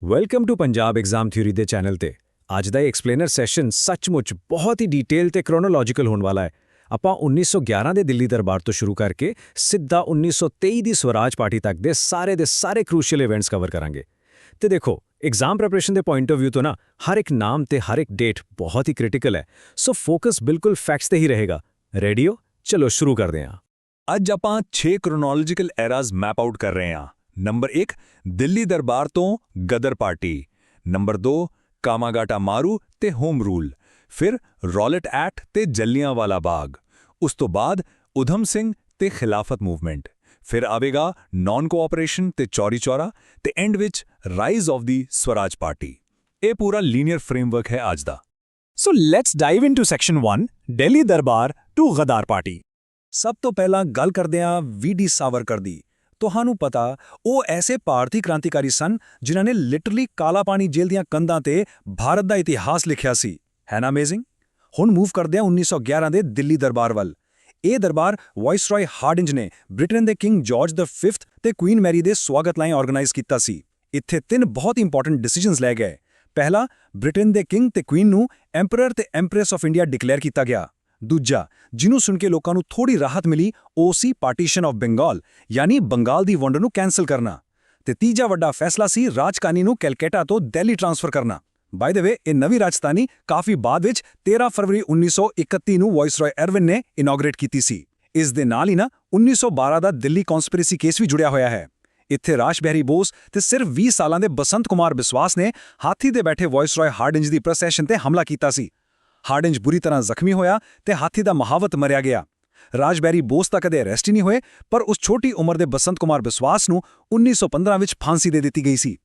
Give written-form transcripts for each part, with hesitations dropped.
Welcome to Punjab exam theory ਦੇ channel ਤੇ। ਅੱਜ ਦਾ ਐਕਸਪਲੇਨਰ ਸੈਸ਼ਨ ਸੱਚਮੁੱਚ ਬਹੁਤ ਹੀ ਡੀਟੇਲ ਤੇ ਕ੍ਰੋਨੋਲੋਜੀਕਲ ਹੋਣ ਵਾਲਾ ਹੈ। ਆਪਾਂ 1911 ਦੇ ਦਿੱਲੀ ਦਰਬਾਰ ਤੋਂ ਸ਼ੁਰੂ ਕਰਕੇ ਸਿੱਧਾ 1923 ਦੀ ਸਵਰਾਜ ਪਾਰਟੀ ਤੱਕ ਦੇ ਸਾਰੇ ਕ੍ਰੂਸ਼ੀਅਲ ਇਵੈਂਟਸ ਕਵਰ ਕਰਾਂਗੇ। ਤੇ ਦੇਖੋ, ਐਗਜ਼ਾਮ ਪ੍ਰੈਪਰੇਸ਼ਨ ਦੇ ਪੁਆਇੰਟ ਆਫ ਵਿਊ ਤੋਂ ਨਾ ਹਰ ਇੱਕ ਨਾਮ ਤੇ ਹਰ ਇੱਕ ਡੇਟ ਬਹੁਤ ਹੀ ਕ੍ਰਿਟੀਕਲ ਹੈ, ਸੋ ਫੋਕਸ ਬਿਲਕੁਲ ਫੈਕਟਸ ਤੇ ਹੀ ਰਹੇਗਾ। ਰੈਡੀ ਹੋ? ਚਲੋ ਸ਼ੁਰੂ ਕਰਦੇ ਹਾਂ। ਅੱਜ ਆਪਾਂ 6 ਕ੍ਰੋਨੋਲੋਜੀਕਲ ਐਰਾਜ਼ ਮੈਪ ਆਊਟ ਕਰ ਰਹੇ ਹਾਂ। ਨੰਬਰ 1 ਦਿੱਲੀ ਦਰਬਾਰ ਤੋਂ ਗਦਰ ਪਾਰਟੀ, ਨੰਬਰ 2 ਕਾਮਾਗਾਟਾ ਮਾਰੂ ਤੇ ਹੋਮ ਰੂਲ, ਫਿਰ ਰੌਲਟ ਐਕਟ ਤੇ ਜੱਲਿਆਂਵਾਲਾ ਬਾਗ, ਉਸ ਤੋਂ ਬਾਅਦ ਉਧਮ ਸਿੰਘ ਤੇ ਖਿਲਾਫਤ ਮੂਵਮੈਂਟ, ਫਿਰ ਆਵੇਗਾ ਨਾਨ ਕੋਆਪਰੇਸ਼ਨ ਤੇ ਚੌਰੀ ਚੌਰਾ ਤੇ ਐਂਡ ਵਿੱਚ ਰਾਈਜ਼ ਆਫ ਦੀ ਸਵਰਾਜ ਪਾਰਟੀ। ਇਹ ਪੂਰਾ ਲੀਨੀਅਰ ਫਰੇਮਵਰਕ ਹੈ ਅੱਜ ਦਾ। So let's dive into section 1, Delhi Darbar to Ghadar Party। ਸਭ ਤੋਂ ਪਹਿਲਾਂ ਗੱਲ ਕਰਦੇ ਹਾਂ ਵੀਡੀ ਸਾਵਰਕਰ ਦੀ। ਤੁਹਾਨੂੰ ਪਤਾ, ਉਹ ਐਸੇ ਭਾਰਤੀ ਕ੍ਰਾਂਤੀਕਾਰੀ ਸਨ ਜਿਨ੍ਹਾਂ ਨੇ ਲਿਟਰਲੀ ਕਾਲਾ ਪਾਣੀ ਜੇਲ੍ਹ ਦੀਆਂ ਕੰਧਾਂ ਤੇ ਭਾਰਤ ਦਾ ਇਤਿਹਾਸ ਲਿਖਿਆ ਸੀ। ਹੈ ਨਾ ਅਮੇਜ਼ਿੰਗ? ਹੁਣ ਮੂਵ ਕਰਦੇ ਹਾਂ 1911 ਦੇ ਦਿੱਲੀ ਦਰਬਾਰ ਵੱਲ। ਇਹ ਦਰਬਾਰ ਵਾਇਸਰਾਏ ਹਾਰਡਿੰਜ ਨੇ ਬ੍ਰਿਟੇਨ ਦੇ ਕਿੰਗ ਜਾਰਜ V ਤੇ ਕੁਈਨ ਮੈਰੀ ਦੇ ਸਵਾਗਤ ਲਈ ਆਰਗੇਨਾਈਜ਼ ਕੀਤਾ ਸੀ। ਇੱਥੇ 3 ਬਹੁਤ ਇੰਪੋਰਟੈਂਟ ਡਿਸੀਜਨਸ ਲਏ ਗਏ। ਪਹਿਲਾ, ਬ੍ਰਿਟੇਨ ਦੇ ਕਿੰਗ ਤੇ ਕੁਈਨ ਨੂੰ ਐਮਪਰਰ ਤੇ ਐਮਪ੍ਰੈਸ ਆਫ ਇੰਡੀਆ ਡਿਕਲੇਅਰ ਕੀਤਾ ਗਿਆ। ਦੂਜਾ, ਜਿਹਨੂੰ ਸੁਣ ਕੇ ਲੋਕਾਂ ਨੂੰ ਥੋੜੀ ਰਾਹਤ ਮਿਲੀ, ਉਹ ਸੀ ਪਾਰਟੀਸ਼ਨ ਆਫ ਬੰਗਾਲ, ਯਾਨੀ ਬੰਗਾਲ ਦੀ ਵੰਡ ਨੂੰ ਕੈਂਸਲ ਕਰਨਾ। ਤੇ ਤੀਜਾ ਵੱਡਾ ਫੈਸਲਾ ਸੀ ਰਾਜਧਾਨੀ ਨੂੰ ਕੈਲਕਟਾ ਤੋਂ ਦਿੱਲੀ ਟ੍ਰਾਂਸਫਰ ਕਰਨਾ। ਬਾਈ ਦ ਵੇ, ਇਹ ਨਵੀਂ ਰਾਜਧਾਨੀ ਕਾਫੀ ਬਾਅਦ ਵਿੱਚ 13 ਫਰਵਰੀ 1931 ਨੂੰ ਵਾਇਸਰਾਏ ਐਰਵਿਨ ਨੇ ਇਨੌਗਰੇਟ ਕੀਤੀ ਸੀ। ਇਸ ਦੇ ਨਾਲ ਹੀ ਨਾ 1912 ਦਾ ਦਿੱਲੀ ਕਨਸਪੀਰੇਸੀ ਕੇਸ ਵੀ ਜੁੜਿਆ ਹੋਇਆ ਹੈ। ਇੱਥੇ ਰਾਸ਼ ਬਿਹਾਰੀ ਬੋਸ ਤੇ ਸਿਰਫ 20 ਸਾਲਾਂ ਦੇ ਬਸੰਤ ਕੁਮਾਰ ਬਿਸਵਾਸ ਨੇ ਹਾਥੀ ਤੇ ਬੈਠੇ ਵਾਇਸਰਾਏ ਹਾਰਡਿੰਜ ਦੀ ਪ੍ਰੋਸੈਸ਼ਨ ਤੇ ਹਮਲਾ ਕੀਤਾ ਸੀ। ਹਾਰਡਿੰਜ ਬੁਰੀ ਤਰ੍ਹਾਂ ਜ਼ਖਮੀ ਹੋਇਆ ਤੇ ਹਾਥੀ ਦਾ ਮਹਾਵਤ ਮਰਿਆ ਗਿਆ। ਰਾਜ ਬਿਹਾਰੀ ਬੋਸ ਤਾਂ ਕਦੇ ਅਰੈਸਟ ਹੀ ਨਹੀਂ ਹੋਏ, ਪਰ ਉਸ ਛੋਟੀ ਉਮਰ ਦੇ ਬਸੰਤ ਕੁਮਾਰ ਬਿਸਵਾਸ ਨੂੰ 1915 ਵਿੱਚ ਫਾਂਸੀ ਦੇ ਦਿੱਤੀ ਗਈ ਸੀ।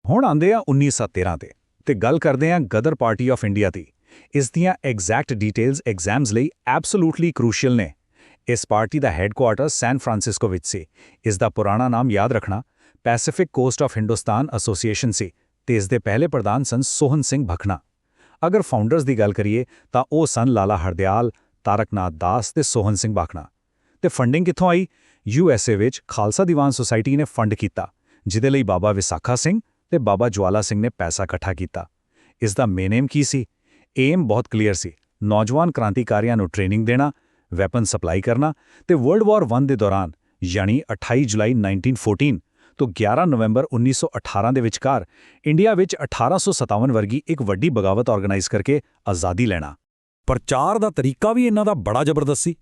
ਹੁਣ ਆਉਂਦੇ ਆ 1913 ਤੇ ਗੱਲ ਕਰਦੇ ਆ ਗਦਰ ਪਾਰਟੀ ਆਫ ਇੰਡੀਆ ਦੀ। ਇਸ ਦੀਆਂ ਐਗਜ਼ੈਕਟ ਡਿਟੇਲਸ ਐਗਜ਼ਾਮਸ ਲਈ ਐਬਸੋਲੂਟਲੀ ਕ੍ਰੂਸ਼ੀਅਲ ਨੇ। ਇਸ ਪਾਰਟੀ ਦਾ ਹੈੱਡਕੁਆਰਟਰ ਸੈਨ ਫਰਾਂਸਿਸਕੋ ਵਿੱਚ ਸੀ। ਇਸ ਦਾ ਪੁਰਾਣਾ ਨਾਮ ਯਾਦ ਰੱਖਣਾ Pacific coast of Hindustan association ਸੀ ਤੇ ਇਸ ਦੇ ਪਹਿਲੇ ਪ੍ਰਧਾਨ ਸਨ ਸੋਹਨ ਸਿੰਘ ਭਖਣਾ। ਅਗਰ ਫਾਊਂਡਰਸ ਦੀ ਗੱਲ ਕਰੀਏ ਤਾਂ ਉਹ ਸਨ ਲਾਲਾ ਹਰਦਿਆਲ, ਤਾਰਕਨਾਥ ਦਾਸ ਤੇ ਸੋਹਨ ਸਿੰਘ ਭਖਣਾ। ਤੇ ਫੰਡਿੰਗ ਕਿੱਥੋਂ ਆਈ? USA ਵਿੱਚ ਖਾਲਸਾ ਦੀਵਾਨ ਸੁਸਾਇਟੀ ਨੇ ਫੰਡ ਕੀਤਾ, ਜਿਹਦੇ ਲਈ ਬਾਬਾ ਵਿਸਾਖਾ ਸਿੰਘ ਤੇ ਬਾਬਾ ਜਵਾਲਾ ਸਿੰਘ ਨੇ ਪੈਸਾ ਇਕੱਠਾ ਕੀਤਾ। ਇਸ ਦਾ ਮੇਨ ਏਮ ਕੀ ਸੀ? ਏਮ ਬਹੁਤ ਕਲੀਅਰ ਸੀ, ਨੌਜਵਾਨ ਕ੍ਰਾਂਤੀਕਾਰੀਆਂ ਨੂੰ ਟ੍ਰੇਨਿੰਗ ਦੇਣਾ, ਵੈਪਨ ਸਪਲਾਈ ਕਰਨਾ ਤੇ ਵਰਲਡ ਵਾਰ 1 ਦੇ ਦੌਰਾਨ ਯਾਨੀ 28 ਜੁਲਾਈ 1914 ਤੋਂ 11 ਨਵੰਬਰ 1918 ਦੇ ਵਿਚਕਾਰ ਇੰਡੀਆ ਵਿੱਚ 1857 ਵਰਗੀ ਇੱਕ ਵੱਡੀ ਬਗਾਵਤ ਆਰਗੇਨਾਈਜ਼ ਕਰਕੇ ਆਜ਼ਾਦੀ ਲੈਣਾ। ਪ੍ਰਚਾਰ ਦਾ ਤਰੀਕਾ ਵੀ ਇਹਨਾਂ ਦਾ ਬੜਾ ਜ਼ਬਰਦਸਤ ਸੀ।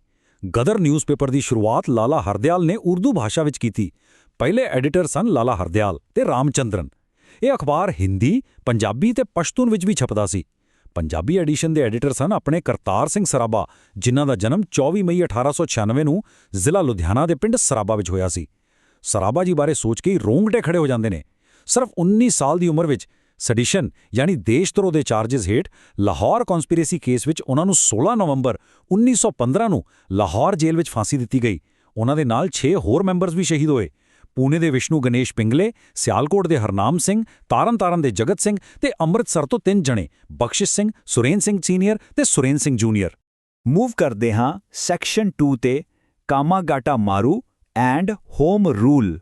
ਗਦਰ ਨਿਊਜ਼ਪੇਪਰ ਦੀ ਸ਼ੁਰੂਆਤ ਲਾਲਾ ਹਰਦਿਆਲ ਨੇ ਉਰਦੂ ਭਾਸ਼ਾ ਵਿੱਚ ਕੀਤੀ। ਪਹਿਲੇ ਐਡੀਟਰ ਸਨ ਲਾਲਾ ਹਰਦਿਆਲ ਤੇ ਰਾਮਚੰਦਰਨ। ਇਹ ਅਖਬਾਰ ਹਿੰਦੀ, ਪੰਜਾਬੀ ਤੇ ਪਸ਼ਤੂਨ ਵਿੱਚ ਵੀ ਛਪਦਾ ਸੀ। ਪੰਜਾਬੀ ਐਡੀਸ਼ਨ ਦੇ ਐਡੀਟਰ ਸਨ ਆਪਣੇ ਕਰਤਾਰ ਸਿੰਘ ਸਰਾਭਾ, ਜਿਨ੍ਹਾਂ ਦਾ ਜਨਮ 24 ਮਈ 1896 ਨੂੰ ਜ਼ਿਲ੍ਹਾ ਲੁਧਿਆਣਾ ਦੇ ਪਿੰਡ ਸਰਾਭਾ ਵਿੱਚ ਹੋਇਆ ਸੀ। ਸਰਾਭਾ ਜੀ ਬਾਰੇ ਸੋਚ ਕੇ ਰੋਂਗਟੇ ਖੜੇ ਹੋ ਜਾਂਦੇ ਨੇ। ਸਿਰਫ 19 ਸਾਲ ਦੀ ਉਮਰ ਵਿੱਚ ਸੈਡੀਸ਼ਨ ਯਾਨੀ ਦੇਸ਼ਧਰੋਹ ਦੇ ਚਾਰਜਸ ਹੇਠ ਲਾਹੌਰ ਕਨਸਪੀਰੇਸੀ ਕੇਸ ਵਿੱਚ ਉਹਨਾਂ ਨੂੰ 16 ਨਵੰਬਰ 1915 ਨੂੰ ਲਾਹੌਰ ਜੇਲ੍ਹ ਵਿੱਚ ਫਾਂਸੀ ਦਿੱਤੀ ਗਈ। ਉਹਨਾਂ ਦੇ ਨਾਲ 6 ਹੋਰ ਮੈਂਬਰਸ ਵੀ ਸ਼ਹੀਦ ਹੋਏ। ਪੂਨੇ ਦੇ ਵਿਸ਼ਨੂੰ ਗਣੇਸ਼ ਪਿੰਗਲੇ, ਸਿਆਲਕੋਟ ਦੇ ਹਰਨਾਮ ਸਿੰਘ, ਤਾਰਨ ਦੇ ਜਗਤ ਸਿੰਘ ਤੇ ਅੰਮ੍ਰਿਤਸਰ ਤੋਂ 3 ਜਣੇ, ਬਖਸ਼ਿਸ਼ ਸਿੰਘ, ਸੁਰੇਨ ਸਿੰਘ ਸੀਨੀਅਰ ਤੇ ਸੁਰੇਨ ਸਿੰਘ ਜੂਨੀਅਰ। ਮੂਵ ਕਰਦੇ ਹਾਂ ਸੈਕਸ਼ਨ 2 ਤੇ, ਕਾਮਾਗਾਟਾ ਮਾਰੂ ਐਂਡ ਹੋਮ ਰੂਲ।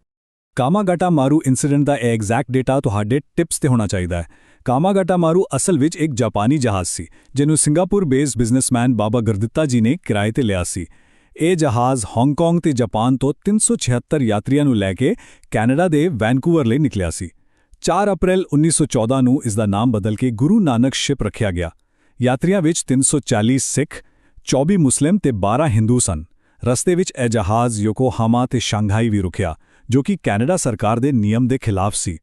ਕਾਮਾਗਾਟਾ ਮਾਰੂ ਇਨਸੀਡੈਂਟ ਦਾ ਐਗਜ਼ੈਕਟ ਡੇਟਾ ਤੁਹਾਡੇ ਟਿਪਸ ਤੇ ਹੋਣਾ ਚਾਹੀਦਾ ਹੈ। ਕਾਮਾਗਾਟਾ ਮਾਰੂ ਅਸਲ ਵਿੱਚ ਇੱਕ ਜਾਪਾਨੀ ਜਹਾਜ਼ ਸੀ, ਜਿਹਨੂੰ ਸਿੰਗਾਪੁਰ ਬੇਸਡ ਬਿਜ਼ਨਸਮੈਨ ਬਾਬਾ ਗੁਰਦਿੱਤਾ ਜੀ ਨੇ ਕਿਰਾਏ ਤੇ ਲਿਆ ਸੀ। ਇਹ ਜਹਾਜ਼ ਹਾਂਗਕਾਂਗ ਤੇ ਜਾਪਾਨ ਤੋਂ 376 ਯਾਤਰੀਆਂ ਨੂੰ ਲੈ ਕੇ ਕੈਨੇਡਾ ਦੇ ਵੈਨਕੂਵਰ ਲਈ ਨਿਕਲਿਆ ਸੀ। 4 ਅਪ੍ਰੈਲ 1914 ਨੂੰ ਇਸ ਦਾ ਨਾਮ ਬਦਲ ਕੇ ਗੁਰੂ ਨਾਨਕ ਸ਼ਿਪ ਰੱਖਿਆ ਗਿਆ। ਯਾਤਰੀਆਂ ਵਿੱਚ 340 ਸਿੱਖ, 24 ਮੁਸਲਿਮ ਤੇ 12 ਹਿੰਦੂ ਸਨ। ਰਸਤੇ ਵਿੱਚ ਇਹ ਜਹਾਜ਼ ਯੋਕੋਹਾਮਾ ਤੇ ਸ਼ੰਘਾਈ ਵੀ ਰੁਕਿਆ, ਜੋ ਕਿ ਕੈਨੇਡਾ ਸਰਕਾਰ ਦੇ ਨਿਯਮ ਦੇ ਖਿਲਾਫ ਸੀ।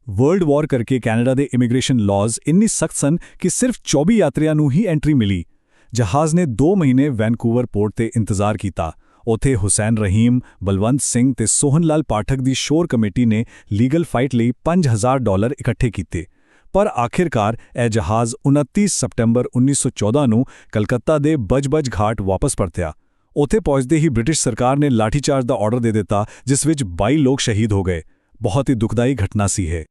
ਵਰਲਡ ਵਾਰ ਕਰਕੇ ਕੈਨੇਡਾ ਦੇ ਇਮੀਗ੍ਰੇਸ਼ਨ ਲਾਜ਼ ਇੰਨੀ ਸਖਤ ਸਨ ਕਿ ਸਿਰਫ 24 ਯਾਤਰੀਆਂ ਨੂੰ ਹੀ ਐਂਟਰੀ ਮਿਲੀ। ਜਹਾਜ਼ ਨੇ 2 ਮਹੀਨੇ ਵੈਨਕੂਵਰ ਪੋਰਟ ਤੇ ਇੰਤਜ਼ਾਰ ਕੀਤਾ। ਉੱਥੇ ਹੁਸੈਨ ਰਹੀਮ, ਬਲਵੰਤ ਸਿੰਘ ਤੇ ਸੋਹਨ ਲਾਲ ਪਾਠਕ ਦੀ ਸ਼ੋਰ ਕਮੇਟੀ ਨੇ ਲੀਗਲ ਫਾਈਟ ਲਈ $5000 ਇਕੱਠੇ ਕੀਤੇ। ਪਰ ਆਖਿਰਕਾਰ ਇਹ ਜਹਾਜ਼ 29 ਸਤੰਬਰ 1914 ਨੂੰ ਕਲਕੱਤਾ ਦੇ ਬਜਬਜ ਘਾਟ ਵਾਪਸ ਪਰਤਿਆ। ਉੱਥੇ ਪਹੁੰਚਦੇ ਹੀ ਬ੍ਰਿਟਿਸ਼ ਸਰਕਾਰ ਨੇ ਲਾਠੀਚਾਰਜ ਦਾ ਆਰਡਰ ਦੇ ਦਿੱਤਾ, ਜਿਸ ਵਿੱਚ 22 ਲੋਕ ਸ਼ਹੀਦ ਹੋ ਗਏ। ਬਹੁਤ ਹੀ ਦੁਖਦਾਈ ਘਟਨਾ ਸੀ ਇਹ।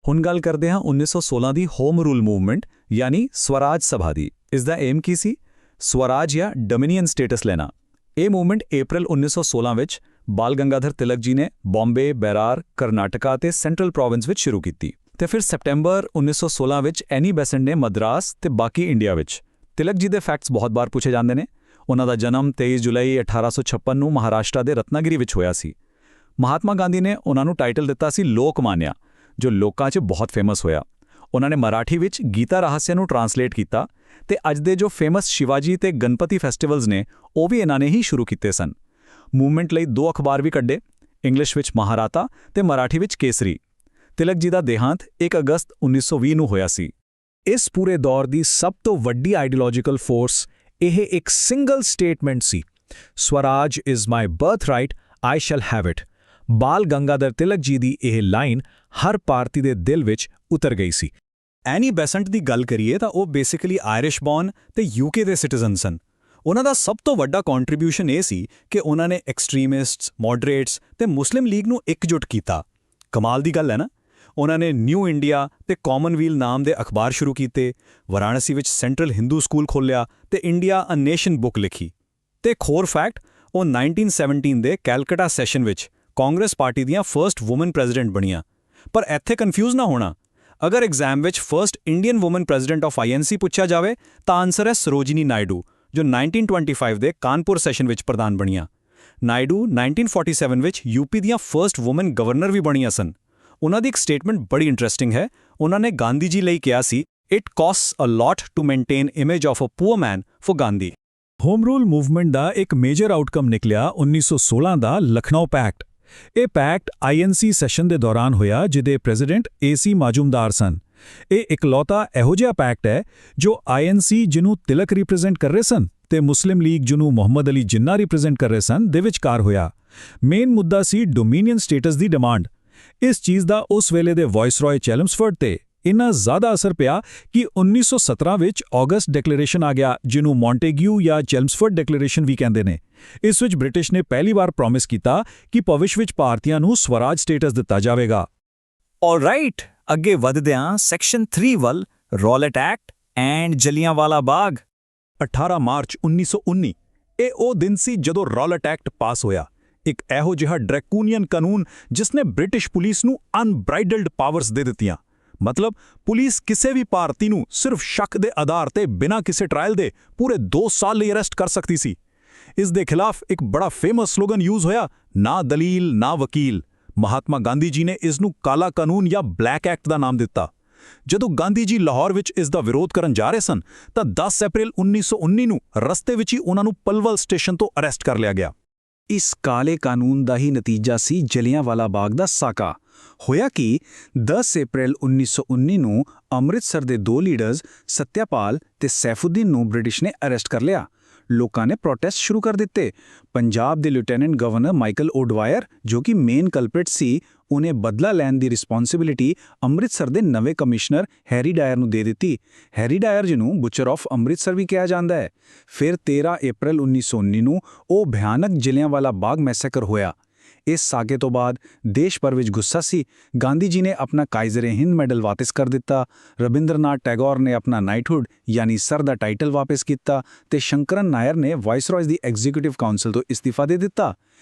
ਹੁਣ ਗੱਲ ਕਰਦੇ ਹਾਂ 1916 ਦੀ ਹੋਮ ਰੂਲ ਮੂਵਮੈਂਟ ਯਾਨੀ ਸਵਰਾਜ ਸਭਾ ਦੀ। ਇਸ ਦਾ ਏਮ ਕੀ ਸੀ? ਸਵਰਾਜ ਜਾਂ ਡੋਮੀਨੀਅਨ ਸਟੇਟਸ ਲੈਣਾ। ਇਹ ਮੂਵਮੈਂਟ ਅਪ੍ਰੈਲ 1916 ਵਿੱਚ ਬਾਲ ਗੰਗਾਧਰ ਤਿਲਕ ਜੀ ਨੇ ਬੰਬੇ, ਬੈਰਾਰ, ਕਰਨਾਟਕਾ ਤੇ ਸੈਂਟਰਲ ਪ੍ਰੋਵਿੰਸ ਵਿੱਚ ਸ਼ੁਰੂ ਕੀਤੀ। ਤੇ ਫਿਰ ਸੈਪਟੈਂਬਰ 1916 ਵਿੱਚ ਐਨੀ ਬੈਸੈਂਟ ਨੇ ਮਦਰਾਸ ਤੇ ਬਾਕੀ ਇੰਡੀਆ ਵਿੱਚ। ਤਿਲਕ ਜੀ ਦੇ ਫੈਕਟਸ ਬਹੁਤ ਵਾਰ ਪੁੱਛੇ ਜਾਂਦੇ ਨੇ। ਉਹਨਾਂ ਦਾ ਜਨਮ 23 ਜੁਲਾਈ 1856 ਨੂੰ ਮਹਾਰਾਸ਼ਟਰ ਦੇ ਰਤਨਾਗਿਰੀ ਵਿੱਚ ਹੋਇਆ ਸੀ। ਮਹਾਤਮਾ ਗਾਂਧੀ ਨੇ ਉਹਨਾਂ ਨੂੰ ਟਾਈਟਲ ਦਿੱਤਾ ਸੀ ਲੋਕਮਾਨਿਆ, ਜੋ ਲੋਕਾਂ 'ਚ ਬਹੁਤ ਫੇਮਸ ਹੋਇਆ। ਉਹਨਾਂ ਨੇ ਮਰਾਠੀ ਵਿੱਚ ਗੀਤਾ ਰਹੱਸਿਆ ਨੂੰ ਟਰਾਂਸਲੇਟ ਕੀਤਾ ਤੇ ਅੱਜ ਦੇ ਜੋ ਫੇਮਸ ਸ਼ਿਵਾਜੀ ਤੇ ਗਣਪਤੀ ਫੈਸਟੀਵਲਸ ਨੇ ਉਹ ਵੀ ਇਹਨਾਂ ਨੇ ਹੀ ਸ਼ੁਰੂ ਕੀਤੇ ਸਨ। ਮੂਵਮੈਂਟ ਲਈ 2 ਅਖਬਾਰ ਵੀ ਕੱਢੇ, ਇੰਗਲਿਸ਼ ਵਿੱਚ ਮਹਾਰਾਤਾ ਤੇ ਮਰਾਠੀ ਵਿੱਚ ਕੇਸਰੀ। ਤਿਲਕ ਜੀ ਦਾ ਦੇਹਾਂਤ 1 ਅਗਸਤ 1920 ਨੂੰ ਹੋਇਆ ਸੀ। ਇਸ ਪੂਰੇ ਦੌਰ ਦੀ ਸਭ ਤੋਂ ਵੱਡੀ ਆਈਡੀਓਲੋਜੀਕਲ ਫੋਰਸ ਇਹ ਇੱਕ ਸਿੰਗਲ ਸਟੇਟਮੈਂਟ ਸੀ, Swaraj is my birth right, I shall have it. Bal Gangadhar Tilak ji ਦੀ ਇਹ ਲਾਈਨ ਹਰ ਭਾਰਤੀ ਦੇ ਦਿਲ ਵਿੱਚ ਉਤਰ ਗਈ ਸੀ। ਐਨੀ ਬੈਸੈਂਟ ਦੀ ਗੱਲ ਕਰੀਏ ਤਾਂ ਉਹ ਬੇਸਿਕਲੀ ਆਇਰਿਸ਼ ਬੌਰਨ ਤੇ ਯੂਕੇ ਦੇ ਸਿਟੀਜ਼ਨ ਸਨ। ਉਹਨਾਂ ਦਾ ਸਭ ਤੋਂ ਵੱਡਾ ਕੰਟਰੀਬਿਊਸ਼ਨ ਇਹ ਸੀ ਕਿ ਉਹਨਾਂ ਨੇ ਐਕਸਟ੍ਰੀਮਿਸਟਸ, ਮੋਡਰੇਟਸ ਤੇ ਮੁਸਲਿਮ ਲੀਗ ਨੂੰ ਇਕਜੁੱਟ ਕੀਤਾ। ਕਮਾਲ ਦੀ ਗੱਲ ਹੈ ਨਾ। ਉਹਨਾਂ ਨੇ ਨਿਊ ਇੰਡੀਆ ਤੇ ਕਾਮਨਵੀਲ ਨਾਮ ਦੇ ਅਖਬਾਰ ਸ਼ੁਰੂ ਕੀਤੇ, ਵਾਰਾਣਸੀ ਵਿੱਚ ਸੈਂਟਰਲ ਹਿੰਦੂ ਸਕੂਲ ਖੋਲ੍ਹਿਆ ਤੇ ਇੰਡੀਆ ਅ ਨੇਸ਼ਨ ਬੁੱਕ ਲਿਖੀ। ਤੇ ਇੱਕ ਹੋਰ ਫੈਕਟ, ਉਹ 1917 ਦੇ ਕੈਲਕਟਾ ਸੈਸ਼ਨ ਵਿੱਚ ਕਾਂਗਰਸ ਪਾਰਟੀ ਦੀਆਂ ਫਰਸਟ ਵੂਮਨ ਪ੍ਰੈਜ਼ੀਡੈਂਟ ਬਣੀਆਂ। ਪਰ ਇੱਥੇ ਕਨਫਿਊਜ਼ ਨਾ ਹੋਣਾ, ਅਗਰ ਐਗਜ਼ਾਮ ਵਿੱਚ first Indian woman president of INC ਪੁੱਛਿਆ ਜਾਵੇ ਤਾਂ ਆਨਸਰ ਹੈ ਸਰੋਜਨੀ ਨਾਇਡੂ, ਜੋ 1925 ਦੇ ਕਾਨਪੁਰ ਸੈਸ਼ਨ ਵਿੱਚ ਪ੍ਰਧਾਨ ਬਣੀਆਂ। ਨਾਇਡੂ 1947 ਵਿੱਚ UP ਦੀਆਂ ਫਰਸਟ ਵੂਮਨ ਗਵਰਨਰ ਵੀ ਬਣੀਆਂ ਸਨ। ਉਹਨਾਂ ਦੀ ਇੱਕ ਸਟੇਟਮੈਂਟ ਬੜੀ ਇੰਟਰਸਟਿੰਗ ਹੈ। ਉਹਨਾਂ ਨੇ ਗਾਂਧੀ ਜੀ ਲਈ ਕਿਹਾ ਸੀ, it costs a lot to maintain image of a poor man for Gandhi. Home rule movement ਦਾ ਇੱਕ ਮੇਜਰ ਆਊਟਕਮ ਨਿਕਲਿਆ 1916 ਦਾ ਲਖਨਊ ਪੈਕਟ। ਇਹ ਪੈਕਟ INC ਸੈਸ਼ਨ ਦੇ ਦੌਰਾਨ ਹੋਇਆ, ਜਿਹਦੇ ਪ੍ਰੈਜ਼ੀਡੈਂਟ AC ਮਾਜੂਮਦਾਰ ਸਨ। ਇਹ ਇਕਲੌਤਾ ਇਹੋ ਜਿਹਾ ਪੈਕਟ ਹੈ ਜੋ INC ਜਿਹਨੂੰ ਤਿਲਕ ਰਿਪਰੈਜ਼ੈਂਟ ਕਰ ਰਹੇ ਸਨ ਤੇ ਮੁਸਲਿਮ ਲੀਗ ਜਿਹਨੂੰ ਮੁਹੰਮਦ ਅਲੀ ਜਿੰਨਾ ਰਿਪਰੈਜ਼ੈਂਟ ਕਰ ਰਹੇ ਸਨ ਦੇ ਵਿਚਕਾਰ ਹੋਇਆ। ਮੇਨ ਮੁੱਦਾ ਸੀ ਡੋਮੀਨੀਅਨ ਸਟੇਟਸ ਦੀ ਡਿਮਾਂਡ। ਇਸ ਚੀਜ਼ ਦਾ ਉਸ ਵੇਲੇ ਦੇ ਵਾਇਸਰॉय ਚੈਲਮਸਫੋਰਡ ਤੇ ਇੰਨਾ ਜ਼ਿਆਦਾ ਅਸਰ ਪਿਆ ਕਿ 1917 ਵਿੱਚ ਆਗਸਟ ਡਿਕਲੇਰੇਸ਼ਨ ਆ ਗਿਆ, ਜਿਹਨੂੰ ਮੌਂਟੇਗਿਊ ਜਾਂ ਚੈਲਮਸਫੋਰਡ ਡਿਕਲੇਰੇਸ਼ਨ ਵੀ ਕਹਿੰਦੇ ਨੇ। ਇਸ ਵਿੱਚ ਬ੍ਰਿਟਿਸ਼ ਨੇ ਪਹਿਲੀ ਵਾਰ ਪ੍ਰੋਮਿਸ ਕੀਤਾ ਕਿ ਭਵਿੱਖ ਵਿੱਚ ਭਾਰਤੀਆਂ ਨੂੰ ਸਵਰਾਜ ਸਟੇਟਸ ਦਿੱਤਾ ਜਾਵੇਗਾ। ਆਲਰਾਈਟ, ਅੱਗੇ ਵਧਦਿਆਂ ਸੈਕਸ਼ਨ 3 ਵੱਲ, Rowlatt act and Jallianwala Bagh. 18 March 1919 ਇਹ ਉਹ ਦਿਨ ਸੀ ਜਦੋਂ ਰੌਲਟ ਐਕਟ ਪਾਸ ਹੋਇਆ। ਇੱਕ ਇਹੋ ਜਿਹਾ ਡਰੈਕੂਨੀਅਨ ਕਾਨੂੰਨ ਜਿਸ ਨੇ ਬ੍ਰਿਟਿਸ਼ ਪੁਲਿਸ ਨੂੰ ਅਨਬ੍ਰਾਈਡਲਡ ਪਾਵਰਸ ਦੇ ਦਿੱਤੀਆਂ। ਮਤਲਬ ਪੁਲਿਸ ਕਿਸੇ ਵੀ ਭਾਰਤੀ ਨੂੰ ਸਿਰਫ ਸ਼ੱਕ ਦੇ ਆਧਾਰ ਤੇ ਬਿਨਾਂ ਕਿਸੇ ਟ੍ਰਾਇਲ ਦੇ ਪੂਰੇ 2 ਸਾਲ ਲਈ ਅਰੈਸਟ ਕਰ ਸਕਦੀ ਸੀ। ਇਸ ਦੇ ਖਿਲਾਫ ਇੱਕ ਬੜਾ ਫੇਮਸ ਸਲੋਗਨ ਯੂਜ਼ ਹੋਇਆ, ਨਾ ਦਲੀਲ ਨਾ ਵਕੀਲ। ਮਹਾਤਮਾ ਗਾਂਧੀ ਜੀ ਨੇ ਇਸ ਨੂੰ ਕਾਲਾ ਕਾਨੂੰਨ ਜਾਂ ਬਲੈਕ ਐਕਟ ਦਾ ਨਾਮ ਦਿੱਤਾ। ਜਦੋਂ ਗਾਂਧੀ ਜੀ ਲਾਹੌਰ ਵਿੱਚ ਇਸ ਦਾ ਵਿਰੋਧ ਕਰਨ ਜਾ ਰਹੇ ਸਨ ਤਾਂ 10 ਅਪ੍ਰੈਲ 1919 ਨੂੰ ਰਸਤੇ ਵਿੱਚ ਹੀ ਉਹਨਾਂ ਨੂੰ ਪਲਵਲ ਸਟੇਸ਼ਨ ਤੋਂ ਅਰੈਸਟ ਕਰ ਲਿਆ ਗਿਆ। ਇਸ ਕਾਲੇ ਕਾਨੂੰਨ ਦਾ ਹੀ ਨਤੀਜਾ ਸੀ ਜਲਿਆਂਵਾਲਾ ਬਾਗ ਦਾ ਸਾਕਾ। ਹੋਇਆ ਕਿ 10 ਅਪ੍ਰੈਲ 1919 ਨੂੰ ਅੰਮ੍ਰਿਤਸਰ ਦੇ 2 ਲੀਡਰਸ ਸਤਿਆਪਾਲ ਤੇ ਸੈਫੁਦੀਨ ਨੂੰ ਬ੍ਰਿਟਿਸ਼ ਨੇ ਅਰੈਸਟ ਕਰ ਲਿਆ। ਲੋਕਾਂ ਨੇ ਪ੍ਰੋਟੈਸਟ ਸ਼ੁਰੂ ਕਰ ਦਿੱਤੇ। ਪੰਜਾਬ ਦੇ ਲੈਫਟੀਨੈਂਟ ਗਵਰਨਰ ਮਾਈਕਲ ਓਡਵਾਇਰ, ਜੋ ਕਿ ਮੇਨ ਕਲਪ੍ਰਿਟ ਸੀ, ਉਹਨੇ ਬਦਲਾ ਲੈਣ ਦੀ ਰਿਸਪੌਂਸਿਬਿਲਿਟੀ ਅੰਮ੍ਰਿਤਸਰ ਦੇ ਨਵੇਂ ਕਮਿਸ਼ਨਰ ਹੈਰੀ ਡਾਇਰ ਨੂੰ ਦੇ ਦਿੱਤੀ। ਹੈਰੀ ਡਾਇਰ ਜਿਹਨੂੰ ਬੁਚਰ ਆਫ ਅੰਮ੍ਰਿਤਸਰ ਵੀ ਕਿਹਾ ਜਾਂਦਾ ਹੈ। ਫਿਰ 13 ਅਪ੍ਰੈਲ 1919 ਨੂੰ ਉਹ ਭਿਆਨਕ ਜਲਿਆਂਵਾਲਾ ਬਾਗ ਮੈਸੇਕਰ ਹੋਇਆ। ਇਸ ਸਾਕੇ ਤੋਂ ਬਾਅਦ ਦੇਸ਼ ਭਰ ਵਿੱਚ ਗੁੱਸਾ ਸੀ। ਗਾਂਧੀ ਜੀ ਨੇ ਆਪਣਾ ਕਾਇਜ਼ਰ-ਏ-ਹਿੰਦ ਮੈਡਲ ਵਾਪਸ ਕਰ ਦਿੱਤਾ। ਰਵਿੰਦਰਨਾਥ ਟੈਗੋਰ ਨੇ ਆਪਣਾ ਨਾਈਟਹੁੱਡ ਯਾਨੀ ਸਰ ਦਾ ਟਾਈਟਲ ਵਾਪਸ ਕੀਤਾ ਤੇ ਸ਼ੰਕਰਨ ਨਾਇਰ ਨੇ ਵਾਇਸਰॉयਜ਼ ਦੀ ਐਗਜ਼ੀਕਿਊਟਿਵ ਕਾਉਂਸਲ ਤੋਂ ਇਸਤੀਫਾ ਦੇ ਦਿੱਤਾ।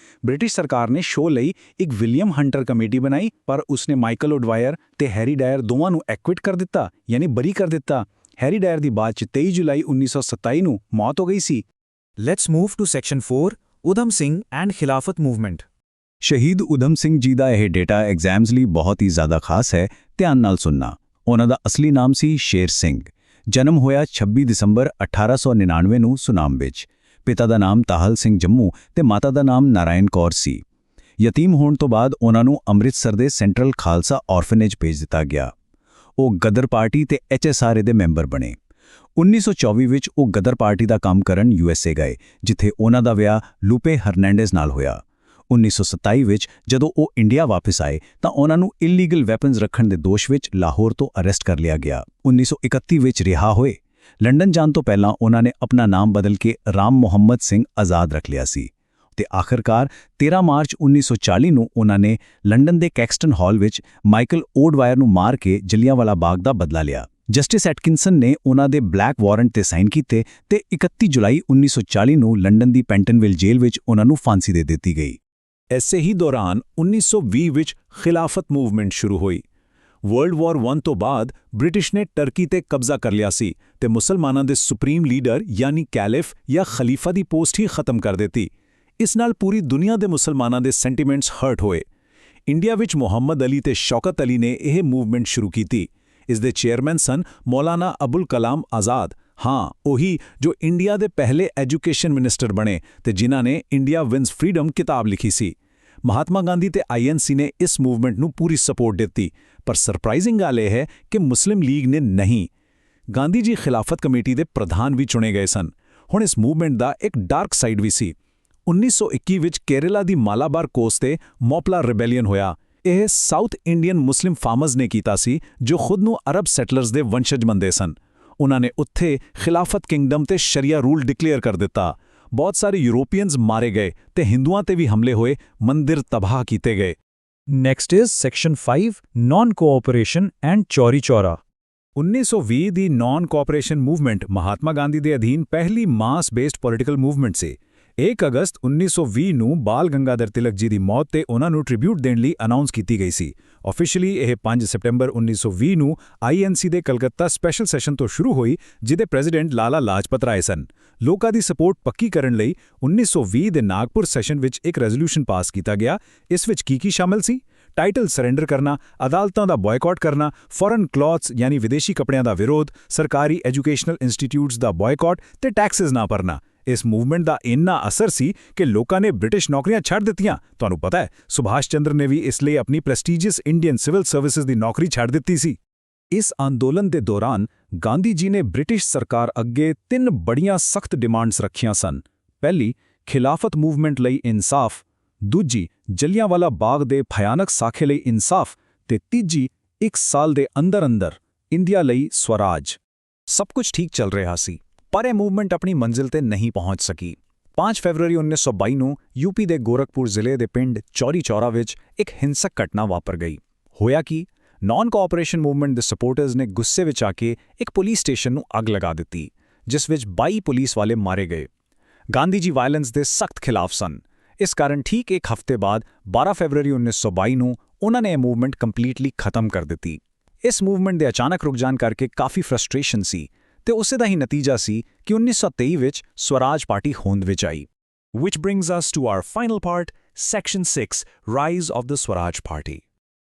ਬ੍ਰਿਟਿਸ਼ ਸਰਕਾਰ ਨੇ ਸ਼ੋਅ ਲਈ ਇੱਕ ਵਿਲੀਅਮ ਹੰਟਰ ਕਮੇਟੀ ਬਣਾਈ, ਪਰ ਉਸਨੇ ਮਾਈਕਲ ਓਡਵਾਇਰ ਤੇ ਹੈਰੀ ਡਾਇਰ ਦੋਵਾਂ ਨੂੰ ਐਕਵਿਟ ਕਰ ਦਿੱਤਾ ਯਾਨੀ ਬਰੀ ਕਰ ਦਿੱਤਾ। ਹੈਰੀ ਡਾਇਰ ਦੀ ਬਾਅਦ 'ਚ 23 ਜੁਲਾਈ 1927 ਨੂੰ ਮੌਤ ਹੋ ਗਈ ਸੀ। Let's move to section 4, Udham Singh and Khilafat movement. ਸ਼ਹੀਦ ਊਧਮ ਸਿੰਘ ਜੀ ਦਾ ਇਹ ਡੇਟਾ ਐਗਜ਼ਾਮਸ ਲਈ ਬਹੁਤ ਹੀ ਜ਼ਿਆਦਾ ਖਾਸ ਹੈ, ਧਿਆਨ ਨਾਲ ਸੁਣਨਾ। ਉਹਨਾਂ ਦਾ ਅਸਲੀ ਨਾਮ ਸੀ ਸ਼ੇਰ ਸਿੰਘ। ਜਨਮ ਹੋਇਆ 26 ਦਸੰਬਰ 1899 ਨੂੰ ਸੁਨਾਮ ਵਿੱਚ। ਪਿਤਾ ਦਾ ਨਾਮ ਤਾਹਲ ਸਿੰਘ ਜੰਮੂ ਤੇ ਮਾਤਾ ਦਾ ਨਾਮ ਨਾਰਾਇਣ ਕੌਰ ਸੀ। ਯਤੀਮ ਹੋਣ ਤੋਂ ਬਾਅਦ ਉਹਨਾਂ ਨੂੰ ਅੰਮ੍ਰਿਤਸਰ ਦੇ ਸੈਂਟਰਲ ਖਾਲਸਾ ਆਰਫਨੇਜ ਭੇਜ ਦਿੱਤਾ ਗਿਆ। ਉਹ ਗਦਰ ਪਾਰਟੀ ਤੇ HSRA ਦੇ ਮੈਂਬਰ ਬਣੇ। 1924 ਵਿੱਚ ਉਹ ਗਦਰ ਪਾਰਟੀ ਦਾ ਕੰਮ ਕਰਨ USA ਗਏ, ਜਿੱਥੇ ਉਹਨਾਂ ਦਾ ਵਿਆਹ ਲੂਪੇ ਹਰਨੈਂਡੇਜ਼ ਨਾਲ ਹੋਇਆ। 1927 ਵਿੱਚ ਜਦੋਂ ਉਹ ਇੰਡੀਆ ਵਾਪਸ ਆਏ ਤਾਂ ਉਹਨਾਂ ਨੂੰ ਇਲੀਗਲ ਵੈਪਨਸ ਰੱਖਣ ਦੇ ਦੋਸ਼ ਵਿੱਚ ਲਾਹੌਰ ਤੋਂ ਅਰੈਸਟ ਕਰ ਲਿਆ ਗਿਆ। 1931 ਵਿੱਚ ਰਿਹਾ ਹੋਏ। ਲੰਡਨ ਜਾਣ ਤੋਂ ਪਹਿਲਾਂ ਉਹਨਾਂ ਨੇ ਆਪਣਾ ਨਾਮ ਬਦਲ ਕੇ ਰਾਮ ਮੁਹੰਮਦ ਸਿੰਘ ਆਜ਼ਾਦ ਰੱਖ ਲਿਆ ਸੀ ਤੇ ਆਖਰਕਾਰ 13 ਮਾਰਚ 1940 ਨੂੰ ਉਹਨਾਂ ਨੇ ਲੰਡਨ ਦੇ ਕੈਕਸਟਨ ਹਾਲ ਵਿੱਚ ਮਾਈਕਲ ਓਡਵਾਇਰ ਨੂੰ ਮਾਰ ਕੇ ਜਲਿਆਂਵਾਲਾ ਬਾਗ ਦਾ ਬਦਲਾ ਲਿਆ। ਜਸਟਿਸ ਐਟਕਿਨਸਨ ਨੇ ਉਹਨਾਂ ਦੇ ਬਲੈਕ ਵਾਰੰਟ ਤੇ ਸਾਈਨ ਕੀਤੇ ਤੇ 31 ਜੁਲਾਈ 1940 ਨੂੰ ਲੰਡਨ ਦੀ ਪੈਂਟਨਵਿਲ ਜੇਲ੍ਹ ਵਿੱਚ ਉਹਨਾਂ ਨੂੰ ਫਾਂਸੀ ਦੇ ਦਿੱਤੀ ਗਈ। ਐਸੇ ਹੀ ਦੌਰਾਨ 1920 ਵਿੱਚ ਖਿਲਾਫਤ ਮੂਵਮੈਂਟ ਸ਼ੁਰੂ ਹੋਈ। ਵਰਲਡ ਵਾਰ 1 ਤੋਂ ਬਾਅਦ ਬ੍ਰਿਟਿਸ਼ ਨੇ ਟਰਕੀ ਤੇ ਕਬਜ਼ਾ ਕਰ ਲਿਆ ਸੀ ਤੇ ਮੁਸਲਮਾਨਾਂ ਦੇ ਸੁਪਰੀਮ ਲੀਡਰ ਯਾਨੀ ਕੈਲਿਫ ਜਾਂ ਖਲੀਫਾ ਦੀ ਪੋਸਟ ਹੀ ਖਤਮ ਕਰ ਦਿੱਤੀ। ਇਸ ਨਾਲ ਪੂਰੀ ਦੁਨੀਆ ਦੇ ਮੁਸਲਮਾਨਾਂ ਦੇ ਸੈਂਟੀਮੈਂਟਸ ਹਰਟ ਹੋਏ। ਇੰਡੀਆ ਵਿੱਚ ਮੁਹੰਮਦ ਅਲੀ ਤੇ ਸ਼ੌਕਤ ਅਲੀ ਨੇ ਇਹ ਮੂਵਮੈਂਟ ਸ਼ੁਰੂ ਕੀਤੀ। ਇਸ ਦੇ ਚੇਅਰਮੈਨ ਸਨ ਮੌਲਾਨਾ ਅਬੁਲ ਕਲਾਮ ਆਜ਼ਾਦ, ਹਾਂ ਉਹੀ ਜੋ ਇੰਡੀਆ ਦੇ ਪਹਿਲੇ ਐਜੂਕੇਸ਼ਨ ਮਿਨਿਸਟਰ ਬਣੇ ਤੇ ਜਿਨ੍ਹਾਂ ਨੇ ਇੰਡੀਆ ਵਿਨਸ ਫਰੀडम ਕਿਤਾਬ ਲਿਖੀ ਸੀ। ਮਹਾਤਮਾ ਗਾਂਧੀ ਤੇ ਆਈਐਨਸੀ ਨੇ ਇਸ ਮੂਵਮੈਂਟ ਨੂੰ ਪੂਰੀ ਸਪੋਰਟ ਦਿੱਤੀ, ਪਰ ਸਰਪ੍ਰਾਈਜ਼ਿੰਗ ਗੱਲ ਇਹ ਹੈ ਕਿ ਮੁਸਲਿਮ ਲੀਗ ਨੇ ਨਹੀਂ। ਗਾਂਧੀ ਜੀ ਖਿਲਾਫਤ ਕਮੇਟੀ ਦੇ ਪ੍ਰਧਾਨ ਵੀ ਚੁਣੇ ਗਏ ਸਨ। ਹੁਣ ਇਸ ਮੂਵਮੈਂਟ ਦਾ ਇੱਕ ਡਾਰਕ ਸਾਈਡ ਵੀ ਸੀ। 1921 ਵਿੱਚ ਕੇਰਲਾ ਦੀ ਮਾਲਾਬਾਰ ਕੋਸਟ ਤੇ ਮੋਪਲਾ ਰਿਬੈਲੀਅਨ ਹੋਇਆ। ਇਹ ਸਾਊਥ ਇੰਡੀਅਨ ਮੁਸਲਿਮ ਫਾਰਮਰਸ ਨੇ ਕੀਤਾ ਸੀ ਜੋ ਖੁਦ ਨੂੰ ਅਰਬ ਸੈਟਲਰਸ ਦੇ ਵੰਸ਼ਜ ਮੰਨਦੇ ਸਨ। ਉਹਨਾਂ ਨੇ ਉੱਥੇ ਖਿਲਾਫਤ ਕਿੰਗਡਮ ਤੇ ਸ਼ਰੀਆ ਰੂਲ ਡਿਕਲੇਅਰ ਕਰ ਦਿੱਤਾ। ਬਹੁਤ ਸਾਰੇ ਯੂਰੋਪੀਅਨਸ ਮਾਰੇ ਗਏ ਤੇ ਹਿੰਦੂਆਂ ਤੇ ਵੀ ਹਮਲੇ ਹੋਏ, ਮੰਦਿਰ ਤਬਾਹ ਕੀਤੇ ਗਏ। Next is section 5 non cooperation and Chauri Chaura. 1920 ਦੀ non cooperation movement Mahatma Gandhi ਦੇ ਅਧੀਨ ਪਹਿਲੀ ਮਾਸ ਬੇਸਡ ਪੋਲੀਟੀਕਲ ਮੂਵਮੈਂਟ ਸੀ। 1 ਅਗਸਤ 1920 ਨੂੰ ਬਾਲ ਗੰਗਾਧਰ ਤਿਲਕ ਜੀ ਦੀ ਮੌਤ ਤੇ ਉਹਨਾਂ ਨੂੰ ਟ੍ਰਿਬਿਊਟ ਦੇਣ ਲਈ ਅਨਾਉਂਸ ਕੀਤੀ ਗਈ ਸੀ। ਆਫੀਸ਼ੀਅਲੀ ਇਹ 5 ਸਤੰਬਰ 1920 ਨੂੰ ਆਈਐਨਸੀ ਦੇ ਕਲਕੱਤਾ ਸਪੈਸ਼ਲ ਸੈਸ਼ਨ ਤੋਂ ਸ਼ੁਰੂ ਹੋਈ, ਜਿਹਦੇ ਪ੍ਰੈਜ਼ੀਡੈਂਟ ਲਾਲਾ ਲਾਜਪਤ ਰਾਏ ਸਨ। ਲੋਕਾਂ ਦੀ ਸਪੋਰਟ ਪੱਕੀ ਕਰਨ ਲਈ 1920 ਦੇ ਨਾਗਪੁਰ ਸੈਸ਼ਨ ਵਿੱਚ ਇੱਕ ਰੈਜ਼ੋਲੂਸ਼ਨ ਪਾਸ ਕੀਤਾ ਗਿਆ। ਇਸ ਵਿੱਚ ਕੀ ਸ਼ਾਮਲ ਸੀ? ਟਾਈਟਲ ਸਰੈਂਡਰ ਕਰਨਾ, ਅਦਾਲਤਾਂ ਦਾ ਬਾਇਕਾਟ ਕਰਨਾ, ਫੋਰਨ ਕਲੌਥਸ ਯਾਨੀ ਵਿਦੇਸ਼ੀ ਕੱਪੜਿਆਂ ਦਾ ਵਿਰੋਧ, ਸਰਕਾਰੀ ਐਜੂਕੇਸ਼ਨਲ ਇੰਸਟੀਟਿਊਟਸ ਦਾ ਬਾਇਕਾਟ ਤੇ ਟੈਕਸਸ ਨਾ ਭਰਨਾ। ਇਸ ਮੂਵਮੈਂਟ ਦਾ ਇੰਨਾ ਅਸਰ ਸੀ ਕਿ ਲੋਕਾਂ ਨੇ ਬ੍ਰਿਟਿਸ਼ ਨੌਕਰੀਆਂ ਛੱਡ ਦਿੱਤੀਆਂ। ਤੁਹਾਨੂੰ ਪਤਾ ਹੈ, ਸੁਭਾਸ਼ ਚੰਦਰ ਨੇ ਵੀ ਇਸ ਲਈ ਆਪਣੀ ਪ੍ਰੈਸਟੀਜੀਅਸ ਇੰਡੀਅਨ ਸਿਵਲ ਸਰਵਿਸਿਜ਼ ਦੀ ਨੌਕਰੀ ਛੱਡ ਦਿੱਤੀ ਸੀ। ਇਸ ਅੰਦੋਲਨ ਦੇ ਦੌਰਾਨ ਗਾਂਧੀ ਜੀ ਨੇ ਬ੍ਰਿਟਿਸ਼ ਸਰਕਾਰ ਅੱਗੇ 3 ਬੜੀਆਂ ਸਖਤ ਡਿਮਾਂਡਸ ਰੱਖੀਆਂ ਸਨ। ਪਹਿਲੀ, ਖਿਲਾਫਤ ਮੂਵਮੈਂਟ ਲਈ ਇਨਸਾਫ। ਦੂਜੀ, ਜਲਿਆਂਵਾਲਾ ਬਾਗ ਦੇ ਭਿਆਨਕ ਸਾਕੇ ਲਈ ਇਨਸਾਫ। ਤੇ ਤੀਜੀ, 1 ਸਾਲ ਦੇ ਅੰਦਰ ਇੰਡੀਆ ਲਈ ਸਵਰਾਜ। ਸਭ ਕੁਝ ਠੀਕ ਚੱਲ ਰਿਹਾ ਸੀ, ਪਰ ਇਹ ਮੂਵਮੈਂਟ ਆਪਣੀ ਮੰਜ਼ਿਲ ਤੇ ਨਹੀਂ ਪਹੁੰਚ ਸਕੀ। 5 ਫਰਵਰੀ 1922 ਨੂੰ ਯੂਪੀ ਦੇ ਗੋਰਖਪੁਰ ਜ਼ਿਲ੍ਹੇ ਦੇ ਪਿੰਡ ਚੌਰੀ ਚੌਰਾ ਵਿੱਚ ਇੱਕ ਹਿੰਸਕ ਘਟਨਾ ਵਾਪਰ ਗਈ। ਹੋਇਆ ਕਿ ਨਾਨ ਕੋਆਪਰੇਸ਼ਨ ਮੂਵਮੈਂਟ ਦੇ ਸਪੋਰਟਰਸ ਨੇ ਗੁੱਸੇ ਵਿੱਚ ਆ ਕੇ ਇੱਕ ਪੁਲਿਸ ਸਟੇਸ਼ਨ ਨੂੰ ਅੱਗ ਲਗਾ ਦਿੱਤੀ, ਜਿਸ ਵਿੱਚ 22 ਪੁਲਿਸ ਵਾਲੇ ਮਾਰੇ ਗਏ। ਗਾਂਧੀ ਜੀ ਵਾਇਲੈਂਸ ਦੇ ਸਖਤ ਖਿਲਾਫ ਸਨ। ਇਸ ਕਾਰਨ ਠੀਕ 1 ਹਫ਼ਤੇ ਬਾਅਦ 12 ਫਰਵਰੀ 1922 ਨੂੰ ਉਹਨਾਂ ਨੇ ਇਹ ਮੂਵਮੈਂਟ ਕੰਪਲੀਟਲੀ ਖਤਮ ਕਰ ਦਿੱਤੀ। ਇਸ ਮੂਵਮੈਂਟ ਦੇ ਅਚਾਨਕ ਰੁਕ ਜਾਣ ਕਰਕੇ ਕਾਫੀ ਫਰਸਟ੍ਰੇਸ਼ਨ ਸੀ ਤੇ ਉਸੇ ਦਾ ਹੀ ਨਤੀਜਾ ਸੀ ਕਿ 1923 ਵਿੱਚ ਸਵਰਾਜ ਪਾਰਟੀ ਹੋਂਦ ਵਿੱਚ ਆਈ। Which brings us to our final part, Section 6, Rise of the Swaraj Party.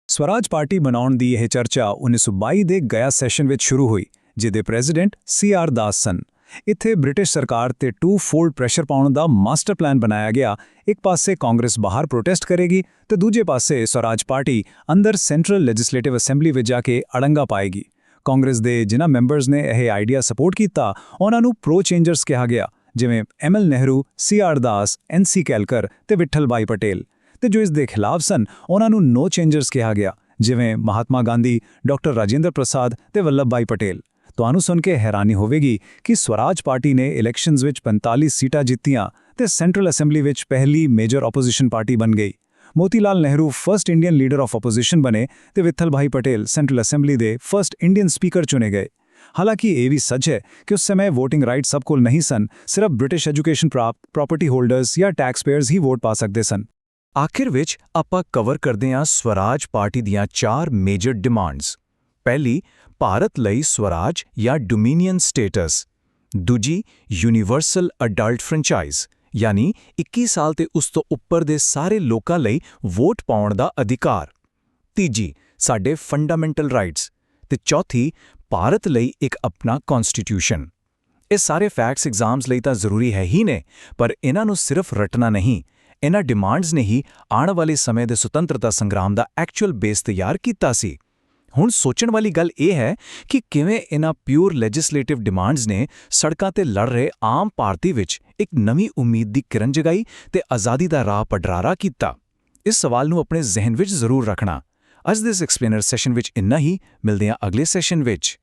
Swaraj party ਬਣਾਉਣ ਦੀ ਇਹ ਚਰਚਾ 1922 ਦੇ ਗਿਆ ਸੈਸ਼ਨ ਵਿੱਚ ਸ਼ੁਰੂ ਹੋਈ, ਜਿਹਦੇ ਪ੍ਰੈਜ਼ੀਡੈਂਟ ਸੀ.ਆਰ. ਦਾਸ ਸਨ। ਇੱਥੇ ਬ੍ਰਿਟਿਸ਼ ਸਰਕਾਰ ਤੇ 2-fold ਪ੍ਰੈਸ਼ਰ ਪਾਉਣ ਦਾ ਮਾਸਟਰ ਪਲਾਨ ਬਣਾਇਆ ਗਿਆ। ਇੱਕ ਪਾਸੇ ਕਾਂਗਰਸ ਬਾਹਰ ਪ੍ਰੋਟੈਸਟ ਕਰੇਗੀ ਤੇ ਦੂਜੇ ਪਾਸੇ ਸਵਰਾਜ ਪਾਰਟੀ ਅੰਦਰ ਸੈਂਟਰਲ ਲੈਜਿਸਲੇਟਿਵ ਅਸੈਂਬਲੀ ਵਿੱਚ ਜਾ ਕੇ ਅੜੰਗਾ ਪਾਏਗੀ। ਕਾਂਗਰਸ ਦੇ ਜਿਨ੍ਹਾਂ ਮੈਂਬਰਸ ਨੇ ਇਹ ਆਈਡੀਆ ਸਪੋਰਟ ਕੀਤਾ, ਉਹਨਾਂ ਨੂੰ ਪ੍ਰੋ ਚੇਂਜਰਸ ਕਿਹਾ ਗਿਆ, ਜਿਵੇਂ ਐਮ.ਐਲ. ਨਹਿਰੂ, ਸੀ.ਆਰ. ਦਾਸ, ਐਨ.ਸੀ. ਕੈਲਕਰ ਤੇ ਵਿਠਲ ਭਾਈ ਪਟੇਲ। ਤੇ ਜੋ ਇਸ ਦੇ ਖਿਲਾਫ ਸਨ, ਉਹਨਾਂ ਨੂੰ ਨੋ ਚੇਂਜਰਸ ਕਿਹਾ ਗਿਆ, ਜਿਵੇਂ ਮਹਾਤਮਾ ਗਾਂਧੀ, ਡਾਕਟਰ ਰਾਜਿੰਦਰ ਪ੍ਰਸਾਦ ਤੇ ਵੱਲਭ ਭਾਈ ਪਟੇਲ। ਤੁਹਾਨੂੰ ਸੁਣ ਕੇ ਹੈਰਾਨੀ ਹੋਵੇਗੀ ਕਿ ਸਵਰਾਜ ਪਾਰਟੀ ਨੇ ਇਲੈਕਸ਼ਨਸ ਵਿੱਚ 45 ਸੀਟਾਂ ਜਿੱਤੀਆਂ ਤੇ ਸੈਂਟਰਲ ਅਸੈਂਬਲੀ ਵਿੱਚ ਪਹਿਲੀ ਮੇਜਰ ਆਪੋਜੀਸ਼ਨ ਪਾਰਟੀ ਬਣ ਗਈ। Motilal Nehru first Indian leader of opposition ਬਣੇ ਤੇ ਵਿਠਲ ਭਾਈ ਪਟੇਲ ਸੈਂਟਰਲ ਅਸੈਂਬਲੀ ਦੇ ਫਰਸਟ ਇੰਡੀਅਨ ਸਪੀਕਰ ਚੁਣੇ ਗਏ। ਹਾਲਾਂਕਿ ਇਹ ਵੀ ਸੱਚ ਹੈ ਕਿ ਉਸ ਸਮੇਂ ਵੋਟਿੰਗ ਰਾਈਟ ਸਭ ਕੋਲ ਨਹੀਂ ਸਨ। ਸਿਰਫ ਬ੍ਰਿਟਿਸ਼ ਐਜੂਕੇਸ਼ਨ ਪ੍ਰਾਪਤ ਪ੍ਰਾਪਰਟੀ ਹੋਲਡਰਸ ਜਾਂ ਟੈਕਸ ਪੇਅਰਸ ਹੀ ਵੋਟ ਪਾ ਸਕਦੇ ਸਨ। ਆਖਿਰ ਵਿੱਚ ਆਪਾਂ ਕਵਰ ਕਰਦੇ ਹਾਂ ਸਵਰਾਜ ਪਾਰਟੀ ਦੀਆਂ 4 ਮੇਜਰ ਡਿਮਾਂਡਸ। ਪਹਿਲੀ, ਭਾਰਤ ਲਈ ਸਵਰਾਜ ਜਾਂ ਡੋਮੀਨੀਅਨ ਸਟੇਟਸ। ਦੂਜੀ, ਯੂਨੀਵਰਸਲ ਅਡਲਟ ਫਰੈਂਚਾਈਜ਼, ਯਾਨੀ 21 ਸਾਲ ਤੇ ਉਸ ਤੋਂ ਉੱਪਰ ਦੇ ਸਾਰੇ ਲੋਕਾਂ ਲਈ ਵੋਟ ਪਾਉਣ ਦਾ ਅਧਿਕਾਰ। ਤੀਜੀ, ਸਾਡੇ ਫੰਡਾਮੈਂਟਲ ਰਾਈਟਸ। ਤੇ ਚੌਥੀ, ਭਾਰਤ ਲਈ ਇੱਕ ਆਪਣਾ ਕਨਸਟੀਟਿਊਸ਼ਨ। ਇਹ ਸਾਰੇ ਫੈਕਟਸ ਐਗਜ਼ਾਮਸ ਲਈ ਤਾਂ ਜ਼ਰੂਰੀ ਹੈ ਹੀ ਨੇ, ਪਰ ਇਹਨਾਂ ਨੂੰ ਸਿਰਫ ਰਟਣਾ ਨਹੀਂ, ਇਹਨਾਂ ਡਿਮਾਂਡਸ ਨੇ ਹੀ ਆਉਣ ਵਾਲੇ ਸਮੇਂ ਦੇ ਸੁਤੰਤਰਤਾ ਸੰਗਰਾਮ ਦਾ ਐਕਚੁਅਲ ਬੇਸ ਤਿਆਰ ਕੀਤਾ ਸੀ। ਹੁਣ ਸੋਚਣ ਵਾਲੀ ਗੱਲ ਇਹ ਹੈ ਕਿ ਕਿਵੇਂ ਇਹਨਾਂ ਪਿਓਰ ਲੈਜਿਸਲੇਟਿਵ ਡਿਮਾਂਡਸ ਨੇ ਸੜਕਾਂ ਤੇ ਲੜ ਰਹੇ ਆਮ ਭਾਰਤੀ ਵਿੱਚ ਇੱਕ ਨਵੀਂ ਉਮੀਦ ਦੀ ਕਿਰਨ ਜਗਾਈ ਤੇ ਆਜ਼ਾਦੀ ਦਾ ਰਾਹ ਪਡਰਾਰਾ ਕੀਤਾ। ਇਸ ਸਵਾਲ ਨੂੰ ਆਪਣੇ ਜ਼ਿਹਨ ਵਿੱਚ ਜ਼ਰੂਰ ਰੱਖਣਾ। ਅੱਜ ਦੇ ਇਸ ਐਕਸਪਲੇਨਰ ਸੈਸ਼ਨ ਵਿੱਚ ਇੰਨਾ ਹੀ। ਮਿਲਦੇ ਹਾਂ ਅਗਲੇ ਸੈਸ਼ਨ ਵਿੱਚ।